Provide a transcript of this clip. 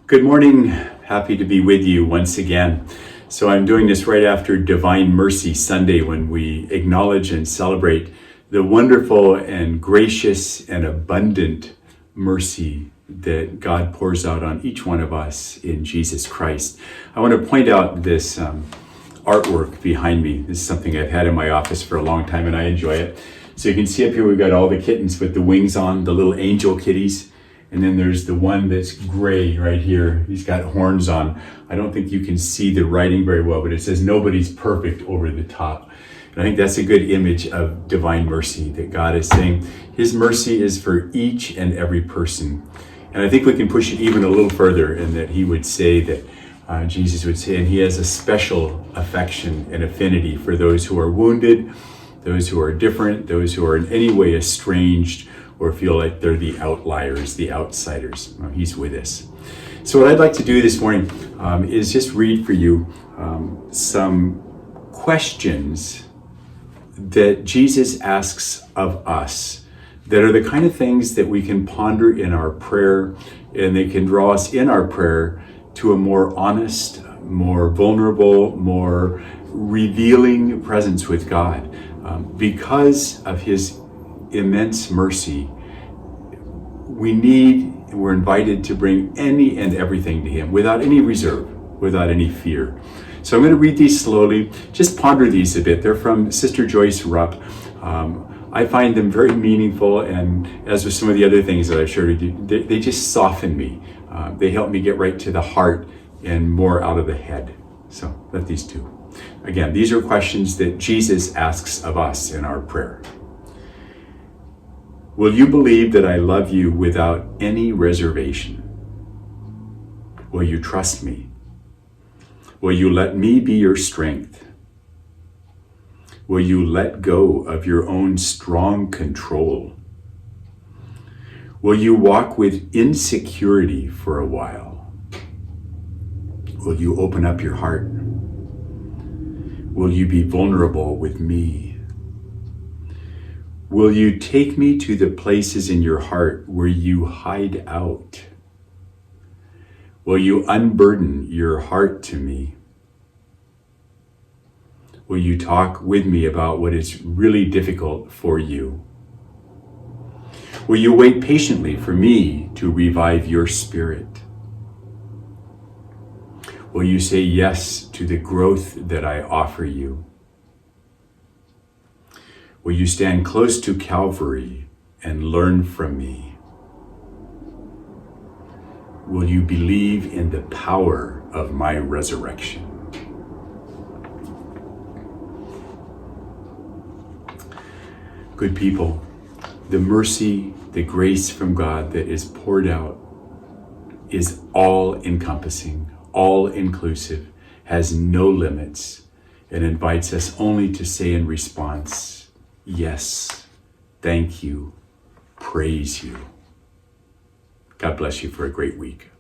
Good morning. Happy to be with you once again. So I'm doing this right after Divine Mercy Sunday, when we acknowledge and celebrate the wonderful and gracious and abundant mercy that God pours out on each one of us in Jesus Christ. I want to point out this artwork behind me. This is something I've had in my office for a long time and I enjoy it. So you can see up here we've got all the kittens with the wings on, the little angel kitties. And then there's the one that's gray right here. He's got horns on. I don't think you can see the writing very well, but it says nobody's perfect over the top. And I think that's a good image of divine mercy, that God is saying his mercy is for each and every person. And I think we can push it even a little further, in that he would say that Jesus would say, and he has a special affection and affinity for those who are wounded, those who are different, those who are in any way estranged, or feel like they're the outliers, the outsiders. Well, he's with us. So what I'd like to do this morning is just read for you some questions that Jesus asks of us, that are the kind of things that we can ponder in our prayer, and they can draw us in our prayer to a more honest, more vulnerable, more revealing presence with God. Because of his immense mercy, we're invited to bring any and everything to him without any reserve, without any fear. So I'm going to read these slowly. Just ponder these a bit. They're from Sister Joyce Rupp. I find them very meaningful, and as with some of the other things that I've shared with you, they just soften me. They help me get right to the heart and more out of the head. So let these two. Again, these are questions that Jesus asks of us in our prayer. Will you believe that I love you without any reservation? Will you trust me? Will you let me be your strength? Will you let go of your own strong control? Will you walk with insecurity for a while? Will you open up your heart? Will you be vulnerable with me? Will you take me to the places in your heart where you hide out? Will you unburden your heart to me? Will you talk with me about what is really difficult for you? Will you wait patiently for me to revive your spirit? Will you say yes to the growth that I offer you? Will you stand close to Calvary and learn from me? Will you believe in the power of my resurrection? Good people, the mercy, the grace from God that is poured out is all-encompassing, all-inclusive, has no limits, and invites us only to say in response, yes, thank you, praise you. God bless you for a great week.